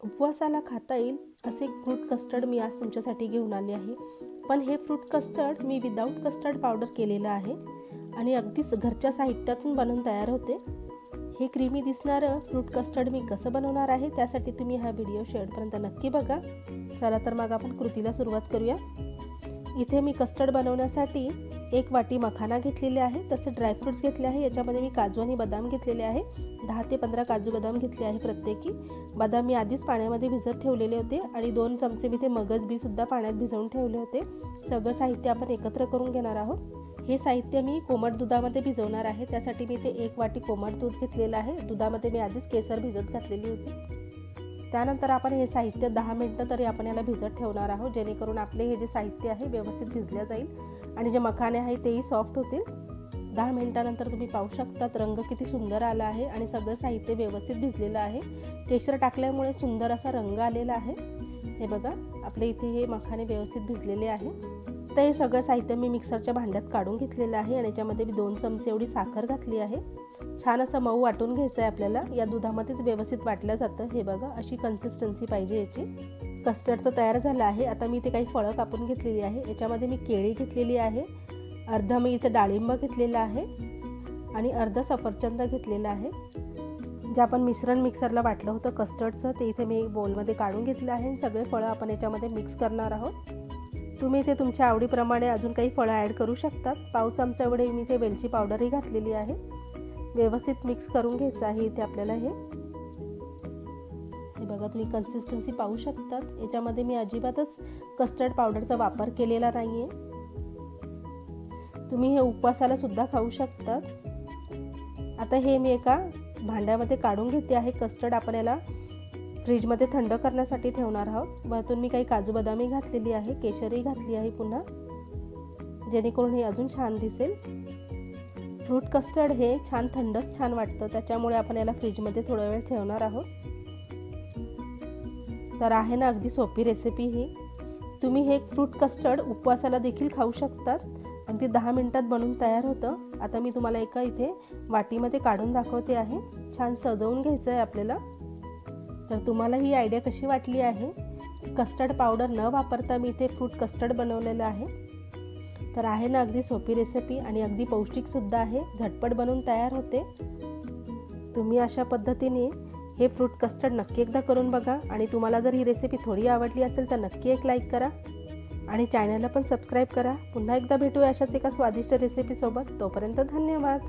उपवासाला खाता येईल असे फ्रूट कस्टर्ड मी आज तुमच्यासाठी घेऊन आले आहे. पण हे फ्रूट कस्टर्ड मी विदाऊट कस्टर्ड पावडर केलेलं आहे आणि अगदीच घरच्या साहित्यातून बनवून तयार होते. हे क्रीमी दिसणारं फ्रूट कस्टर्ड मी कसं बनवणार आहे त्यासाठी तुम्ही हा व्हिडिओ शेवटपर्यंत नक्की बघा. चला तर मग आपण कृतीला सुरुवात करूया. इथे मी कस्टर्ड बनवण्यासाठी 1 वाटी मखाना घेतलेले आहे, तसे ड्रायफ्रूट्स घेतले आहे. याच्यामध्ये मी काजू आणि बदाम घेतलेले आहे. 10 ते 15 काजू बदाम घेतले आहे प्रत्येकी. बदाम मी आधीच पाण्यामध्ये भिजत ठेवलेले होते आणि 2 चमचे मी ते मगज बी सुद्धा पाण्यात भिजवून ठेवले होते. सगळं साहित्य आपण एकत्र करून घेणार आहोत. हे साहित्य मी कोमट दुधामध्ये भिजवणार आहे. त्यासाठी मी ते 1 वाटी कोमट दूध घेतलेलं आहे. दुधामध्ये मी आधीच केसर भिजत घातलेली होती. त्यानंतर आपण हे साहित्य 10 मिनिटं तरी आपण याला भिजत ठेवणार आहोत, जेणेकरून आपले हे जे साहित्य आहे व्यवस्थित भिजले जाईल आणि जे मखाने आहे तेही सॉफ्ट होतील. 10 मिनिटानंतर तुम्ही पाहू शकतात रंग किती सुंदर आला आहे आणि सगळं साहित्य व्यवस्थित भिजलेलं आहे. केशर टाकल्यामुळे सुंदर असा रंग आलेला आहे. हे बघा, आपले इथे हे मखाने व्यवस्थित भिजलेले आहे. तर हे सगळं साहित्य मी मिक्सरच्या भांड्यात काढून घेतलेलं आहे आणि याच्यामध्ये मी 2 चमचे एवढी साखर घातली आहे. छान असं मऊ वाटून घ्यायचं आहे आपल्याला. या दुधामध्येच व्यवस्थित वाटलं जातं. हे बघा, अशी कन्सिस्टन्सी पाहिजे याची. कस्टर्ड तर तयार झालं आहे. आता मी इथे काही फळं कापून घेतलेली आहे. याच्यामध्ये मी केळी घेतलेली आहे, अर्धा मी इथे डाळिंब घेतलेला आहे आणि अर्धा सफरचंद घेतलेला आहे. जे आपण मिश्रण मिक्सरला वाटलं होतं कस्टर्डचं ते इथे मी बोलमध्ये काढून घेतलं आहे. सगळे फळं आपण याच्यामध्ये मिक्स करणार आहोत. तुम्ही इथे तुमच्या आवडीप्रमाणे अजून काही फळं ॲड करू शकतात. पाव चमचा एवढे मी इथे वेलची पावडरही घातलेली आहे. व्यवस्थित मिक्स करून घ्यायचं आहे इथे आपल्याला. हे बघा, तुम्ही कन्सिस्टन्सी पाहू शकतात. याच्यामध्ये मी अजिबातच कस्टर्ड पावडरचा वापर केलेला नाही आहे. तुम्ही हे उपवासाला सुद्धा खाऊ शकतात. आता हे मी एका भांड्यामध्ये काढून घेते आहे कस्टर्ड. आपण याला फ्रीजमध्ये थंड करण्यासाठी ठेवणार आहोत. वरतून मी काही काजू बदामी घातलेली आहे, केशरही घातली आहे पुन्हा, जेणेकरून हे अजून छान दिसेल. फ्रूट कस्टर्ड हे थंडच छान वाटतं, त्याच्यामुळे आपण याला फ्रीजमध्ये थोडा वेळ ठेवणार आहोत. तर आहे ना अगदी सोपी रेसिपी ही. तुम्ही हे फ्रूट कस्टर्ड उपवासाला देखील खाऊ शकतात. अगदी 10 मिनिटात बनवून तयार होतं. आता मी तुम्हाला एका इथे वाटीमध्ये काढून दाखवते आहे. छान सजवून घ्यायचं आहे आपल्याला. तर तुम्हाला ही आयडिया कशी वाटली आहे? कस्टर्ड पावडर न वापरता मी इथे फ्रूट कस्टर्ड बनवलेलं आहे. तर आहे ना अगदी सोपी रेसिपी आणि अगदी पौष्टिकसुद्धा आहे. झटपट बनवून तयार होते. तुम्ही अशा पद्धतीने हे फ्रूट कस्टर्ड नक्की एकदा करून बघा आणि तुम्हाला जर ही रेसिपी थोडी आवडली असेल तर नक्की एक लाईक करा आणि चॅनलला पण सबस्क्राईब करा. पुन्हा एकदा भेटूया अशाच एका स्वादिष्ट रेसिपीसोबत. तोपर्यंत धन्यवाद.